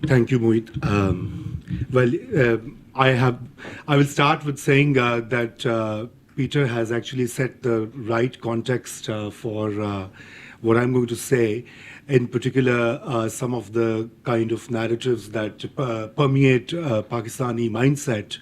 Thank you, Mohit. Well, I will start with saying that Peter has actually set the right context for what I'm going to say. In particular, some of the kind of narratives that permeate Pakistani mindset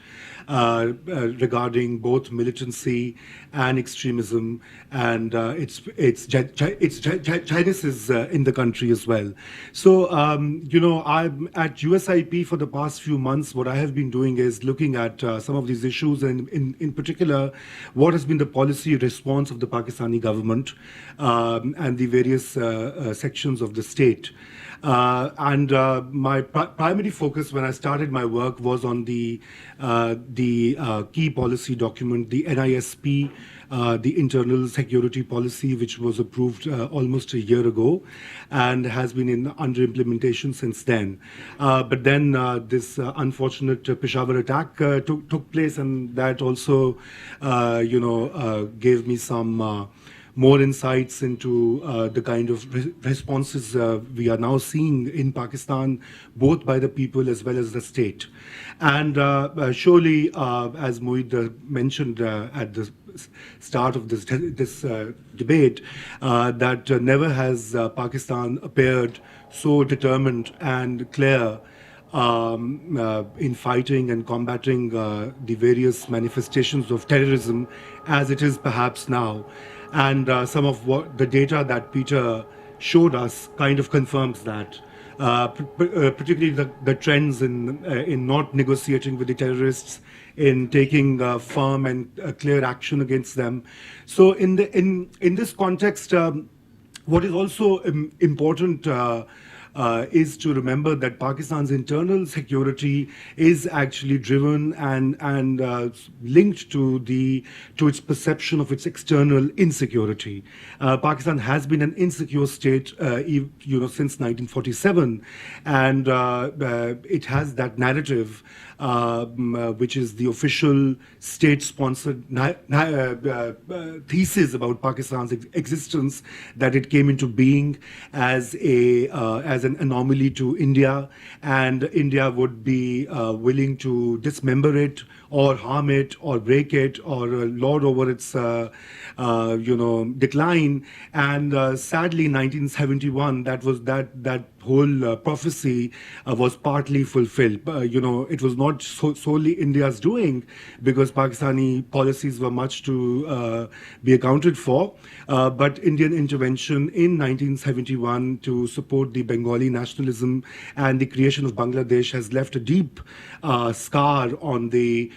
regarding both militancy and extremism, and its genesis in the country as well. So, I'm at USIP for the past few months. What I have been doing is looking at some of these issues, and in particular, what has been the policy response of the Pakistani government and the various sections of the state. And my primary focus when I started my work was on the key policy document, the NISP, the Internal Security Policy, which was approved almost a year ago, and has been under implementation since then. But then this unfortunate Peshawar attack took place, and that also, gave me some more insights into the kind of responses we are now seeing in Pakistan, both by the people as well as the state. And surely, as Mohit mentioned at the start of this debate, that never has Pakistan appeared so determined and clear in fighting and combating the various manifestations of terrorism as it is perhaps now. And some of what the data that Peter showed us kind of confirms that. Particularly the trends in not negotiating with the terrorists, in taking firm and clear action against them. So in this context, what is also important is to remember that Pakistan's internal security is actually driven and linked to its perception of its external insecurity. Pakistan has been an insecure state, since 1947, and it has that narrative, which is the official state-sponsored thesis about Pakistan's existence, that it came into being as an anomaly to India, and India would be willing to dismember it or harm it or break it or lord over its decline. And sadly, 1971, that whole prophecy was partly fulfilled. It was not solely India's doing, because Pakistani policies were much to be accounted for. But Indian intervention in 1971 to support the Bengali nationalism and the creation of Bangladesh has left a deep scar on the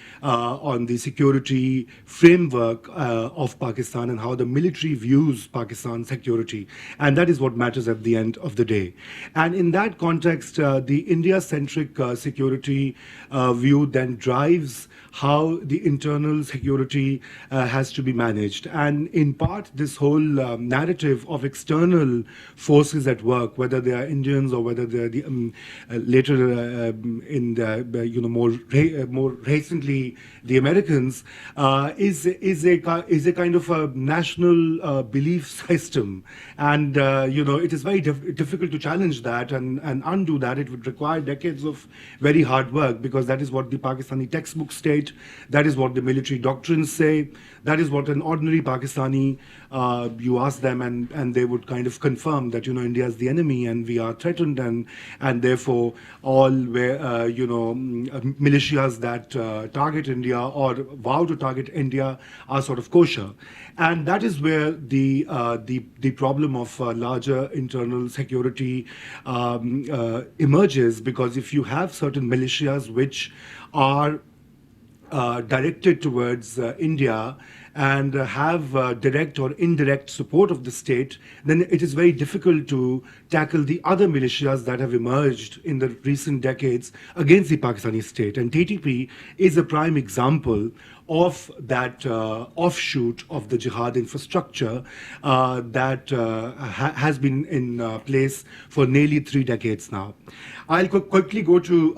security framework of Pakistan and how the military views Pakistan's security. And that is what matters at the end of the day. And in that context, the India-centric security view then drives how the internal security has to be managed. And in part, this whole narrative of external forces at work, whether they are Indians or whether they are the later in the more recently the Americans, is a kind of a national belief system, and it is very difficult to challenge that and undo that. It would require decades of very hard work, because that is what the Pakistani textbooks state, that is what the military doctrines say, that is what an ordinary Pakistani, you ask them and they would kind of confirm that India is the enemy and we are threatened, and therefore all militias that target India or vow to target India are sort of kosher. And that is where the problem of larger internal security emerges, because if you have certain militias which are directed towards India and have direct or indirect support of the state, then it is very difficult to tackle the other militias that have emerged in the recent decades against the Pakistani state. And TTP is a prime example of that offshoot of the jihad infrastructure that has been in place for nearly 3 decades now. I'll quickly go to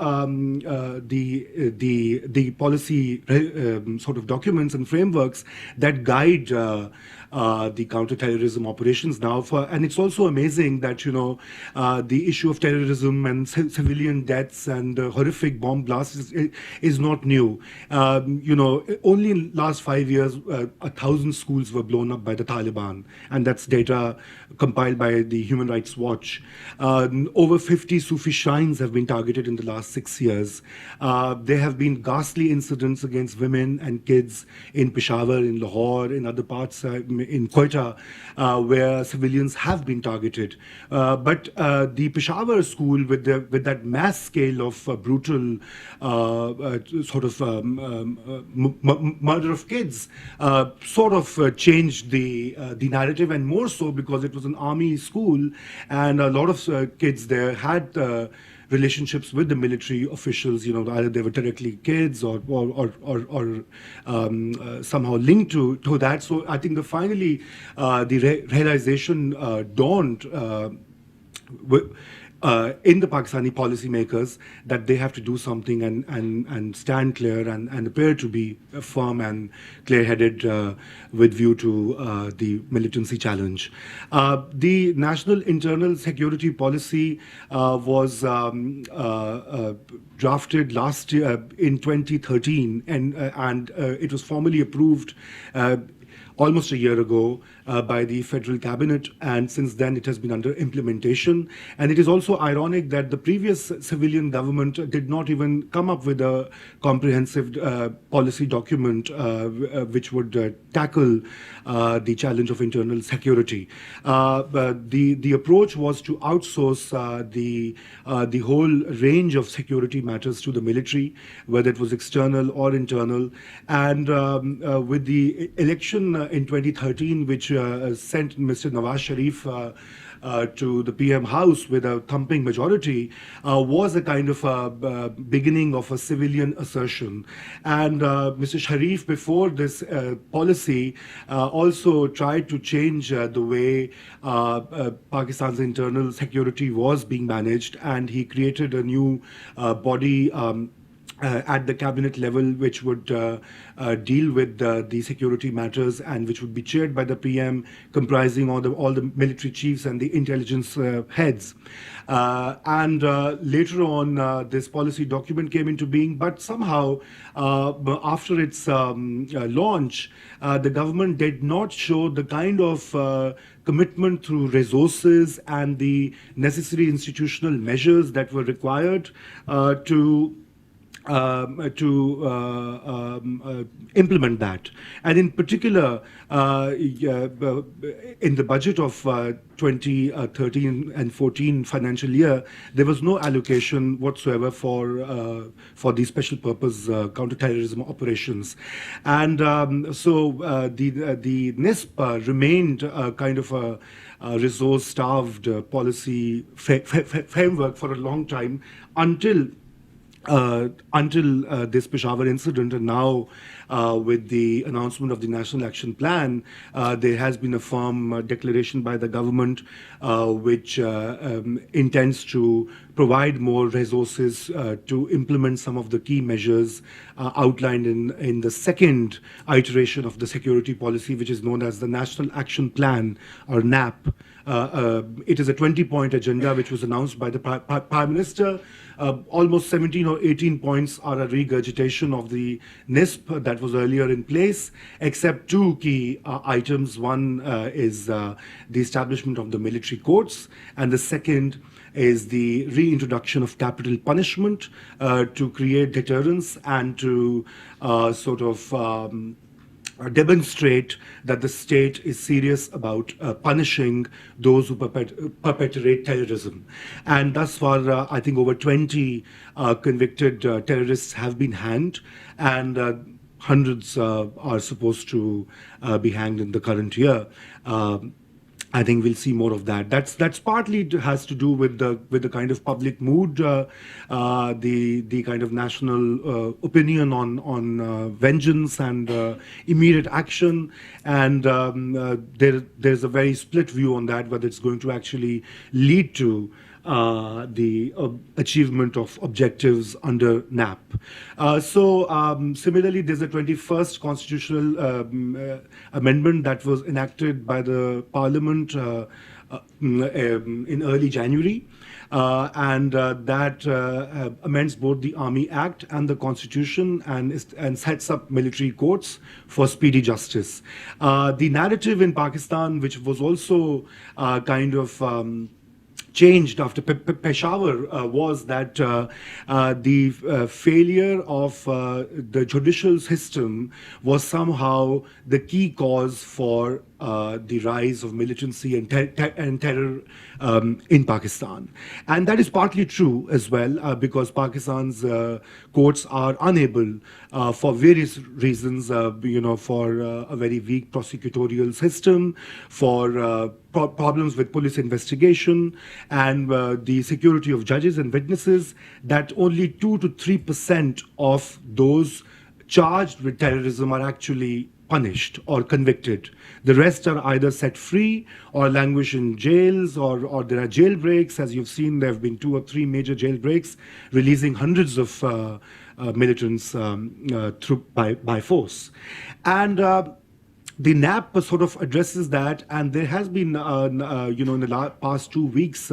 the policy sort of documents and frameworks that guide the counterterrorism operations now. And it's also amazing that the issue of terrorism and civilian deaths and horrific bomb blasts is not new. Only in last 5 years, 1,000 schools were blown up by the Taliban, and that's data compiled by the Human Rights Watch. Over 50 Sufi shrines have been targeted in the last 6 years. There have been ghastly incidents against women and kids in Peshawar, in Lahore, in other parts, in Quetta, where civilians have been targeted. But the Peshawar school, with that mass scale of brutal murder of kids, changed the narrative, and more so because it was an army school, and a lot of kids there had relationships with the military officials. Either they were directly kids or somehow linked to that. So I think finally the realization dawned in the Pakistani policymakers that they have to do something and stand clear and appear to be firm and clear-headed with view to the militancy challenge. The National Internal Security Policy was drafted last year in 2013, and it was formally approved almost a year ago by the federal cabinet, and since then it has been under implementation. And it is also ironic that the previous civilian government did not even come up with a comprehensive policy document which would tackle the challenge of internal security. The approach was to outsource the whole range of security matters to the military, whether it was external or internal. And with the election in 2013, which sent Mr. Nawaz Sharif to the PM House with a thumping majority, was a kind of beginning of a civilian assertion. And Mr. Sharif, before this policy, also tried to change the way Pakistan's internal security was being managed, and he created a new body at the cabinet level, which would deal with the security matters, and which would be chaired by the PM, comprising all the military chiefs and the intelligence heads. And later on, this policy document came into being, but somehow, after its launch, the government did not show the kind of commitment through resources and the necessary institutional measures that were required to implement that. And in particular, in the budget of 2013 and 14 financial year, there was no allocation whatsoever for these special purpose counterterrorism operations. And so the NISP remained kind of a resource-starved policy framework for a long time until this Peshawar incident. And now with the announcement of the National Action Plan, there has been a firm declaration by the government which intends to provide more resources to implement some of the key measures outlined in the second iteration of the security policy, which is known as the National Action Plan, or NAP. It is a 20-point agenda which was announced by the Prime Minister. Almost 17 or 18 points are a regurgitation of the NISP that was earlier in place, except two key items. One is the establishment of the military courts, and the second is the reintroduction of capital punishment to create deterrence and to demonstrate that the state is serious about punishing those who perpetrate terrorism. And thus far, I think over 20 convicted terrorists have been hanged, and hundreds are supposed to be hanged in the current year. I think we'll see more of that. That's partly has to do with the kind of public mood, the kind of national opinion on vengeance and immediate action, and there's a very split view on that, whether it's going to actually lead to the achievement of objectives under NAP. Similarly, there's a 21st constitutional amendment that was enacted by the Parliament in early January. That amends both the Army Act and the Constitution and sets up military courts for speedy justice. The narrative in Pakistan, which was also kind of changed after Peshawar, was that the failure of the judicial system was somehow the key cause for the rise of militancy and terror in Pakistan. And that is partly true as well, because Pakistan's courts are unable, for various reasons, for a very weak prosecutorial system, for problems with police investigation, and the security of judges and witnesses, that only 2 to 3% of those charged with terrorism are actually punished or convicted. The rest are either set free or languish in jails, or there are jailbreaks. As you've seen, there have been 2 or 3 major jailbreaks, releasing hundreds of militants by force. And the NAP sort of addresses that, and there has been, in the past 2 weeks,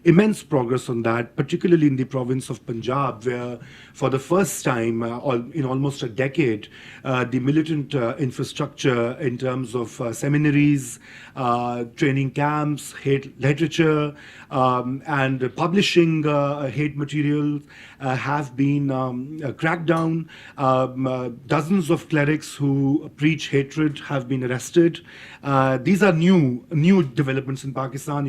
immense progress on that, particularly in the province of Punjab, where for the first time in almost a decade, the militant infrastructure in terms of seminaries, training camps, hate literature, and publishing hate material have been cracked down. Dozens of clerics who preach hatred have been arrested. These are new developments in Pakistan.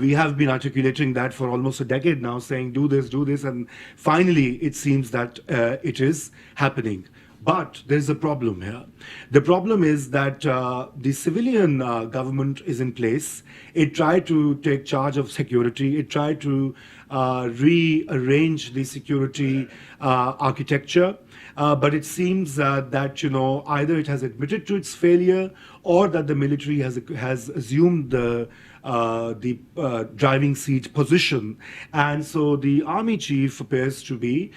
We have been articulating that for almost a decade now, saying do this, and finally it seems that it is happening. But there's a problem here. The problem is that the civilian government is in place. It tried to take charge of security. It tried to rearrange the security architecture. But it seems that either it has admitted to its failure, or that the military has assumed the driving seat position, and so the army chief appears to be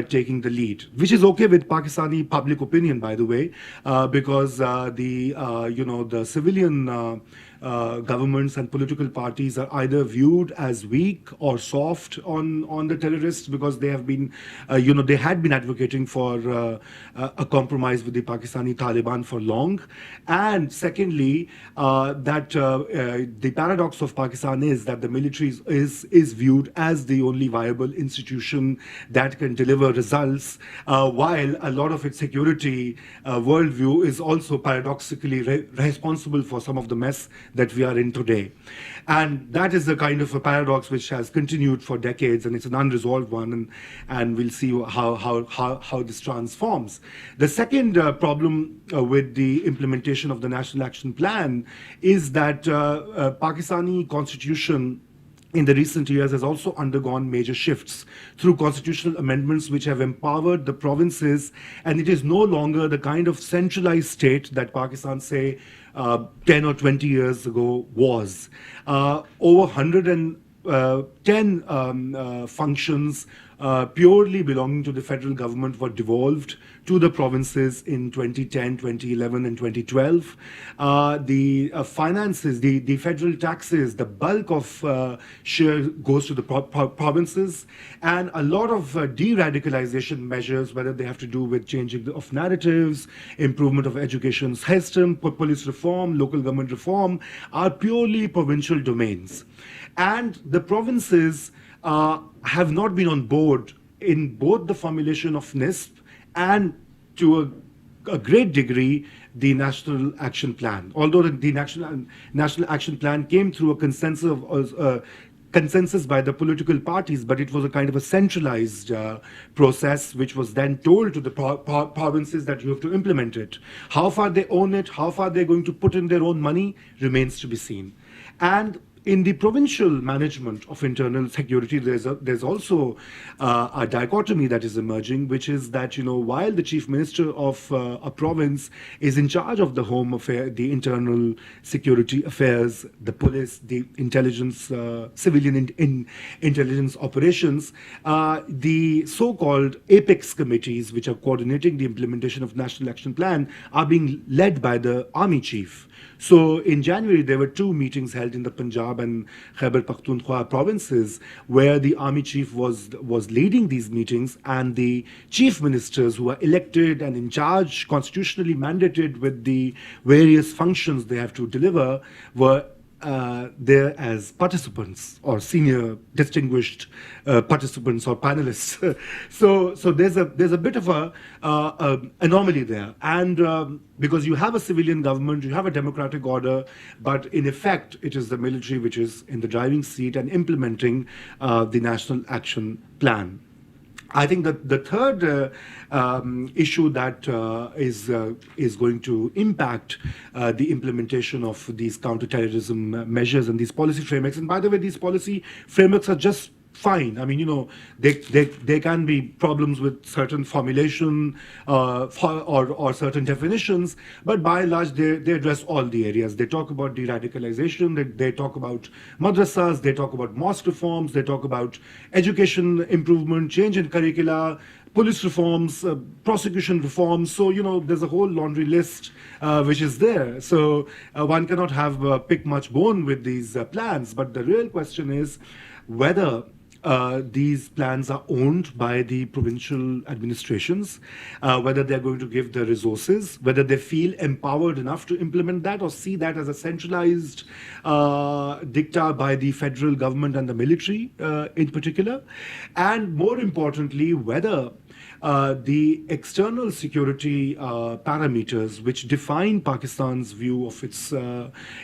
taking the lead, which is okay with Pakistani public opinion, by the way, because the civilian governments and political parties are either viewed as weak or soft on the terrorists, because they have been, they had been advocating for a compromise with the Pakistani Taliban for long. And secondly, that the paradox of Pakistan is that the military is viewed as the only viable institution that can deliver results, while a lot of its security worldview is also paradoxically responsible for some of the mess that we are in today. And that is a kind of a paradox which has continued for decades, and it's an unresolved one, and we'll see how this transforms. The second problem with the implementation of the National Action Plan is that Pakistani constitution in the recent years has also undergone major shifts through constitutional amendments which have empowered the provinces, and it is no longer the kind of centralized state that Pakistan, say, 10 or 20 years ago was. Over 110 functions purely belonging to the federal government were devolved to the provinces in 2010, 2011, and 2012. The finances, the federal taxes, the bulk of share goes to the provinces, and a lot of de-radicalization measures, whether they have to do with changing of narratives, improvement of education system, police reform, local government reform, are purely provincial domains. And the provinces have not been on board in both the formulation of NISP and, to a great degree, the National Action Plan. Although the National Action Plan came through a consensus by the political parties, but it was a kind of a centralized process, which was then told to the provinces that you have to implement it. How far they own it, how far they're going to put in their own money, remains to be seen. And in the provincial management of internal security, there's also a dichotomy that is emerging, which is that while the chief minister of a province is in charge of the home affair, the internal security affairs, the police, the intelligence, civilian intelligence operations, the so-called apex committees, which are coordinating the implementation of National Action Plan, are being led by the army chief. So in January, there were two meetings held in the Punjab and Khyber Pakhtunkhwa provinces, where the army chief was leading these meetings, and the chief ministers who are elected and in charge, constitutionally mandated with the various functions they have to deliver, were there as participants or senior distinguished participants or panelists. So there's a bit of a anomaly there, and because you have a civilian government, you have a democratic order, but in effect it is the military which is in the driving seat and implementing the National Action Plan. I think that the third issue that is going to impact the implementation of these counterterrorism measures and these policy frameworks. And by the way, these policy frameworks are just fine. I mean, there can be problems with certain formulation or certain definitions, but by and large, they address all the areas. They talk about de-radicalization, they talk about madrasas, they talk about mosque reforms, they talk about education improvement, change in curricula, police reforms, prosecution reforms. So, there's a whole laundry list which is there. So one cannot have pick much bone with these plans. But the real question is whether these plans are owned by the provincial administrations, whether they're going to give the resources, whether they feel empowered enough to implement that, or see that as a centralized dicta by the federal government and the military in particular, and more importantly, whether the external security parameters which define Pakistan's view of its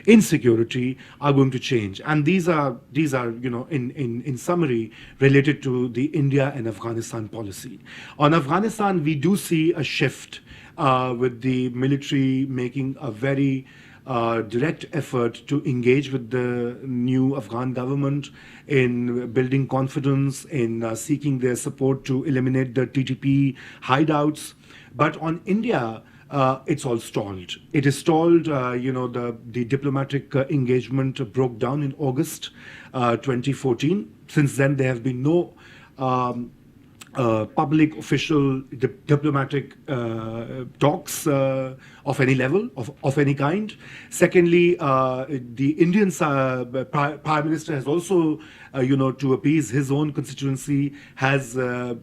insecurity are going to change. And these are in summary related to the India and Afghanistan policy. On Afghanistan, we do see a shift with the military making a very direct effort to engage with the new Afghan government in building confidence, in seeking their support to eliminate the TTP hideouts. But on India, it's all stalled. It is stalled. The diplomatic engagement broke down in August 2014. Since then, there have been no public, official, diplomatic talks of any level, of any kind. Secondly, the Indian Prime Minister has also, to appease his own constituency, has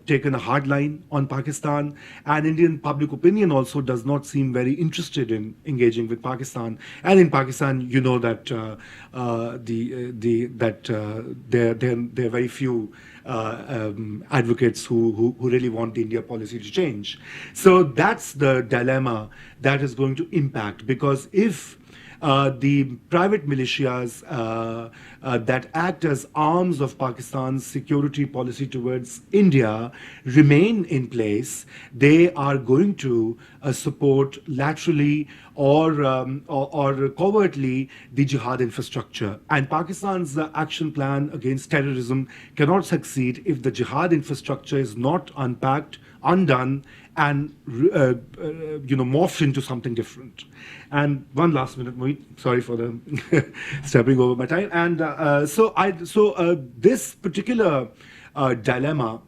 taken a hard line on Pakistan. And Indian public opinion also does not seem very interested in engaging with Pakistan. And in Pakistan, that there are very few advocates who really want the India policy to change. So that's the dilemma that is going to impact, because if the private militias that act as arms of Pakistan's security policy towards India remain in place, they are going to support laterally or covertly the jihad infrastructure. And Pakistan's action plan against terrorism cannot succeed if the jihad infrastructure is not unpacked, undone, and morphed into something different. And one last minute, Mohit, sorry for the stepping over my time. And so this particular dilemma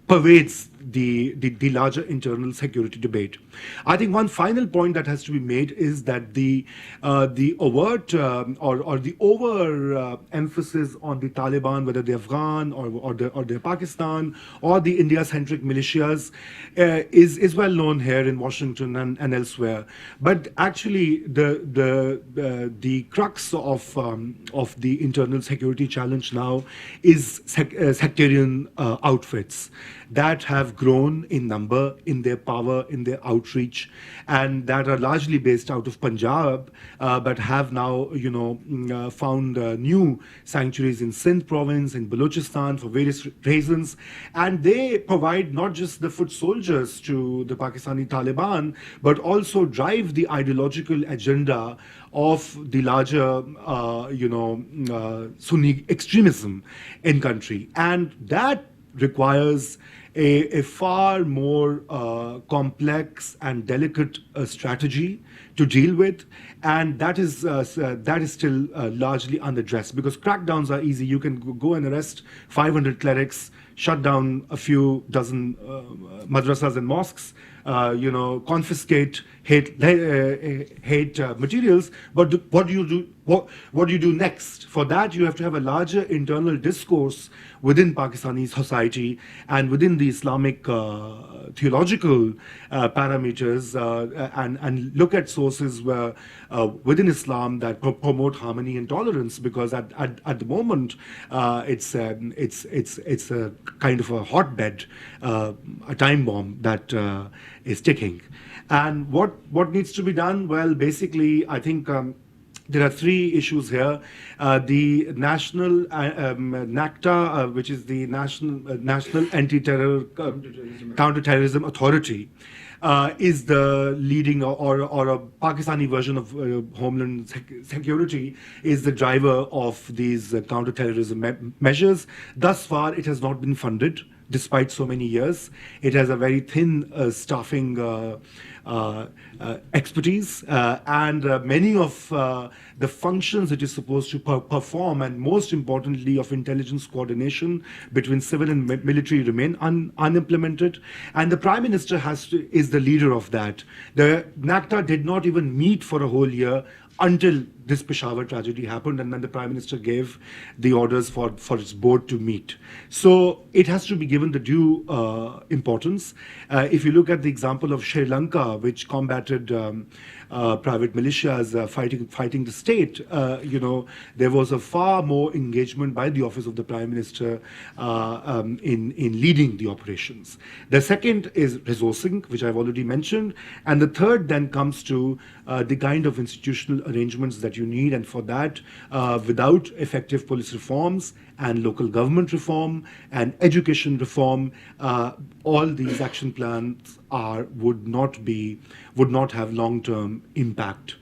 pervades the larger internal security debate. I think one final point that has to be made is that the overt or the over emphasis on the Taliban, whether they're Afghan or they're Pakistan or the India-centric militias, is well known here in Washington and elsewhere. But actually, the crux of the internal security challenge now is sectarian outfits that have grown in number, in their power, in their outreach, and that are largely based out of Punjab, but have now, found new sanctuaries in Sindh province, in Balochistan for various reasons, and they provide not just the foot soldiers to the Pakistani Taliban, but also drive the ideological agenda of the larger, Sunni extremism in country, and that requires a far more complex and delicate strategy to deal with, and that is still largely unaddressed, because crackdowns are easy. You can go and arrest 500 clerics, shut down a few dozen madrasas and mosques, confiscate hate materials. But what do you do? What do you do next? For that, you have to have a larger internal discourse within Pakistani society and within the Islamic theological parameters, and look at sources within Islam that promote harmony and tolerance. Because at the moment, it's a kind of a hotbed, a time bomb that is ticking. And what needs to be done? Well, basically, I think. There are three issues here. The national NACTA, which is the National Anti-Terror Counter-Terrorism Authority, is the leading, or a Pakistani version of Homeland Security, is the driver of these counter-terrorism measures. Thus far, it has not been funded. Despite so many years, it has a very thin staffing expertise, and many of the functions it is supposed to perform, and most importantly of intelligence coordination between civil and military, remain unimplemented. And the Prime Minister is the leader of that. The NACTA did not even meet for a whole year until this Peshawar tragedy happened, and then the Prime Minister gave the orders for its board to meet. So it has to be given the due importance. If you look at the example of Sri Lanka, which combated private militias fighting the state, there was a far more engagement by the office of the Prime Minister in leading the operations. The second is resourcing, which I've already mentioned, and the third then comes to the kind of institutional arrangements that you need, and for that, without effective police reforms and local government reform and education reform, all these action plans would not have long-term impact